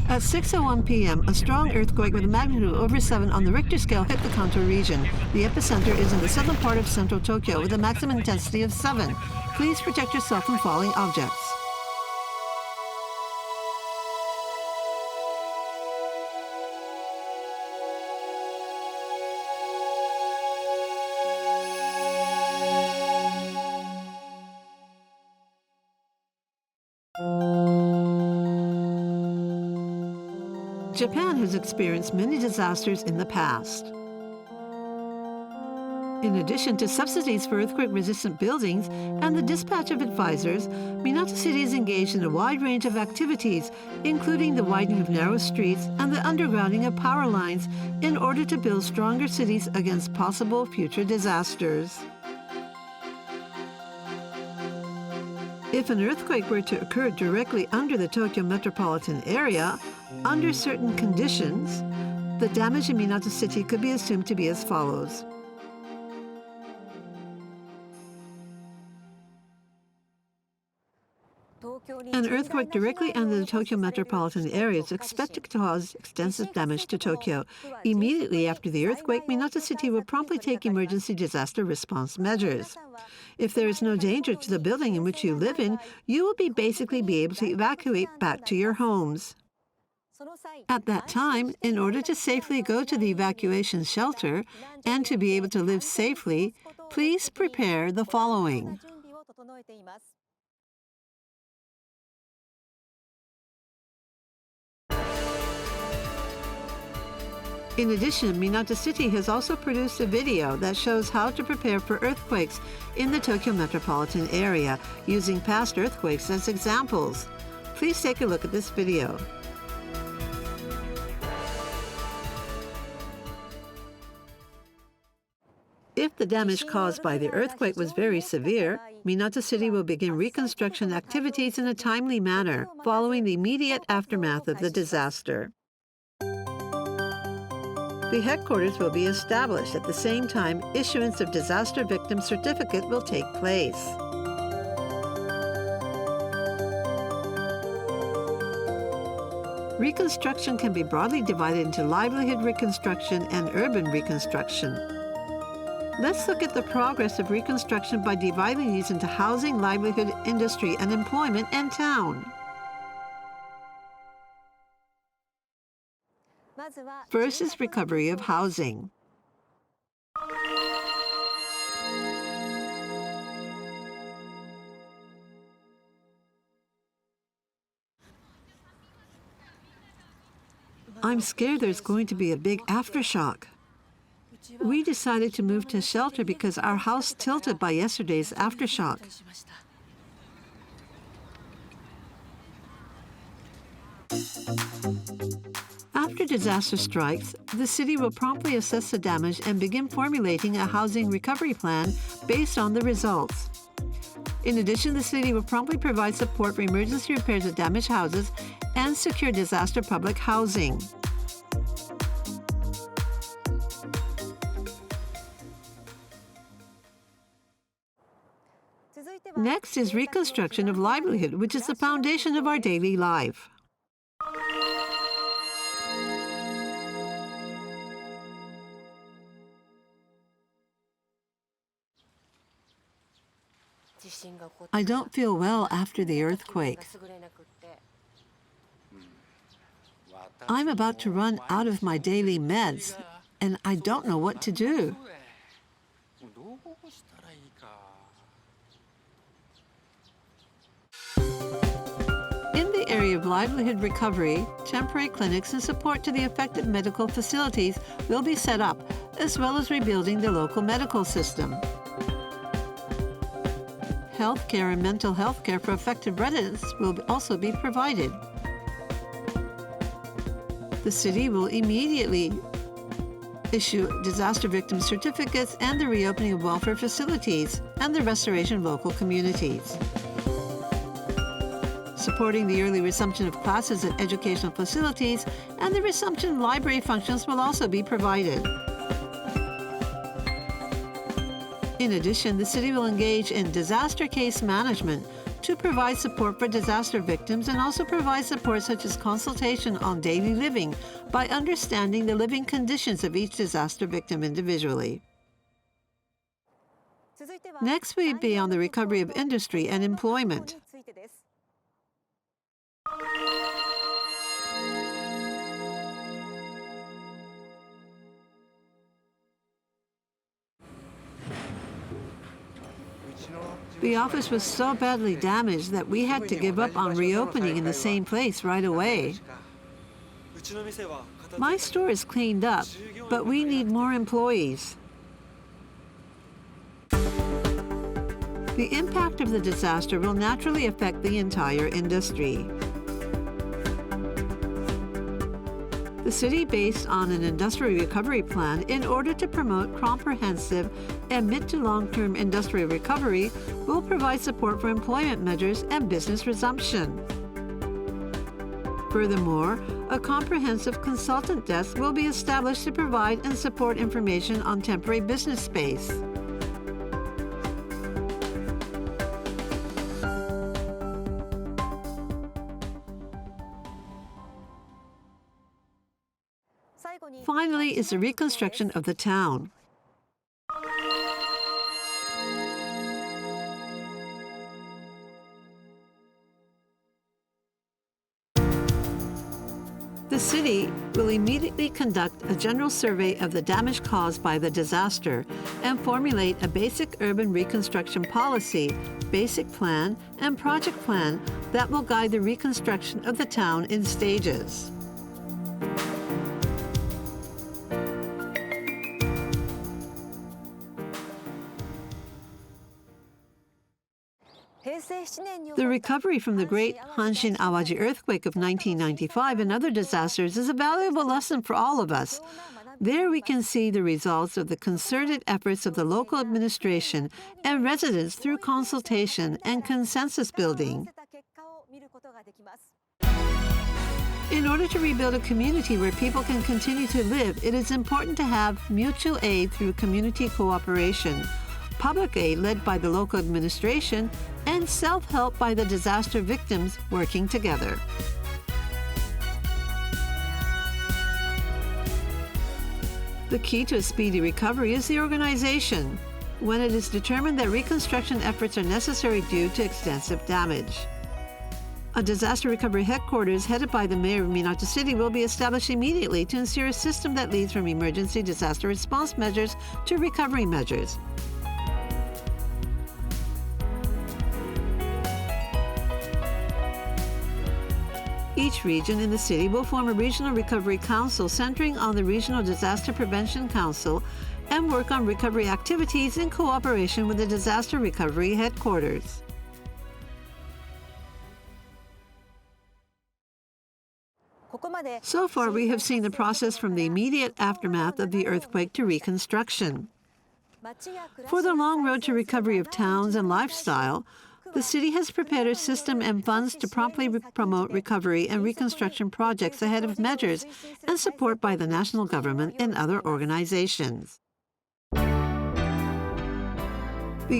At 6:01 p.m., a strong earthquake with a magnitude of over 7 on the Richter scale hit the Kanto region. The epicenter is in the southern part of central Tokyo with a maximum intensity of 7. Please protect yourself from falling objects. Japan has experienced many disasters in the past. In addition to subsidies for earthquake-resistant buildings and the dispatch of advisors, Minato City is engaged in a wide range of activities, including the widening of narrow streets and the undergrounding of power lines in order to build stronger cities against possible future disasters. If an earthquake were to occur directly under the Tokyo metropolitan area, under certain conditions, the damage in Minato City could be assumed to be as follows. An earthquake directly under the Tokyo metropolitan area is expected to cause extensive damage to Tokyo. Immediately after the earthquake, Minato City will promptly take emergency disaster response measures. If there is no danger to the building in which you live in, you will basically be able to evacuate back to your homes. At that time, in order to safely go to the evacuation shelter and to be able to live safely, please prepare the following. In addition, Minato City has also produced a video that shows how to prepare for earthquakes in the Tokyo metropolitan area, using past earthquakes as examples. Please take a look at this video. If the damage caused by the earthquake was very severe, Minato City will begin reconstruction activities in a timely manner, following the immediate aftermath of the disaster. The headquarters will be established. At the same time, issuance of disaster victim certificate will take place. Reconstruction can be broadly divided into livelihood reconstruction and urban reconstruction. Let's look at the progress of reconstruction by dividing these into housing, livelihood, industry, and employment, and town. First is recovery of housing. I'm scared there's going to be a big aftershock. We decided to move to shelter because our house tilted by yesterday's aftershock. After disaster strikes, the city will promptly assess the damage and begin formulating a housing recovery plan based on the results. In addition, the city will promptly provide support for emergency repairs of damaged houses and secure disaster public housing. Next is reconstruction of livelihood, which is the foundation of our daily life. I don't feel well after the earthquake. I'm about to run out of my daily meds, and I don't know what to do. In the area of livelihood recovery, temporary clinics and support to the affected medical facilities will be set up, as well as rebuilding the local medical system. Healthcare and mental health care for affected residents will also be provided. The city will immediately issue disaster victim certificates and the reopening of welfare facilities and the restoration of local communities. Supporting the early resumption of classes at educational facilities and the resumption of library functions will also be provided. In addition, the city will engage in disaster case management to provide support for disaster victims and also provide support such as consultation on daily living by understanding the living conditions of each disaster victim individually. Next, we'd be on the recovery of industry and employment. The office was so badly damaged that we had to give up on reopening in the same place right away. My store is cleaned up, but we need more employees. The impact of the disaster will naturally affect the entire industry. The city, based on an industrial recovery plan in order to promote comprehensive and mid to long-term industrial recovery, will provide support for employment measures and business resumption. Furthermore, a comprehensive consultant desk will be established to provide and support information on temporary business space. Finally is the reconstruction of the town. The city will immediately conduct a general survey of the damage caused by the disaster and formulate a basic urban reconstruction policy, basic plan, and project plan that will guide the reconstruction of the town in stages. The recovery from the Great Kanto Earthquake of 1995 and other disasters is a valuable lesson for all of us. There we can see the results of the concerted efforts of the local administration and residents through consultation and consensus building. In order to rebuild a community where people can continue to live, it is important to have mutual aid through community cooperation, public aid led by the local administration, and self-help by the disaster victims working together. The key to a speedy recovery is the organization, when it is determined that reconstruction efforts are necessary due to extensive damage. A disaster recovery headquarters headed by the mayor of Minato City will be established immediately to ensure a system that leads from emergency disaster response measures to recovery measures. Each region in the city will form a regional recovery council centering on the Regional Disaster Prevention Council and work on recovery activities in cooperation with the Disaster Recovery Headquarters. So far, we have seen the process from the immediate aftermath of the earthquake to reconstruction. For the long road to recovery of towns and lifestyle, the city has prepared a system and funds to promptly promote recovery and reconstruction projects ahead of measures and support by the national government and other organizations. The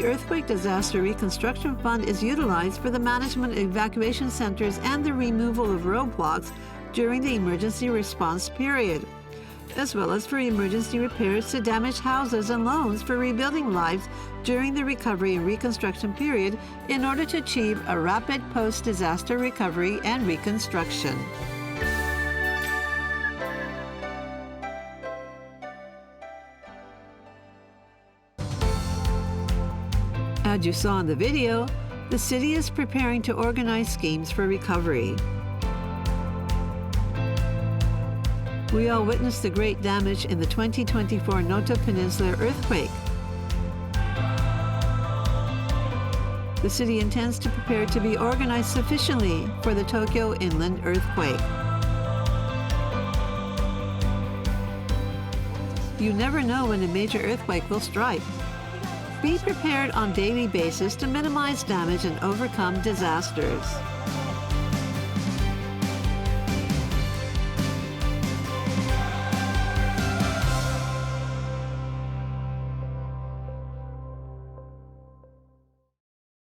Earthquake Disaster Reconstruction Fund is utilized for the management of evacuation centers and the removal of roadblocks during the emergency response period, as well as for emergency repairs to damaged houses and loans for rebuilding lives during the recovery and reconstruction period in order to achieve a rapid post-disaster recovery and reconstruction. As you saw in the video, the city is preparing to organize schemes for recovery. We all witnessed the great damage in the 2024 Noto Peninsula earthquake. The city intends to prepare to be organized sufficiently for the Tokyo inland earthquake. You never know when a major earthquake will strike. Be prepared on a daily basis to minimize damage and overcome disasters.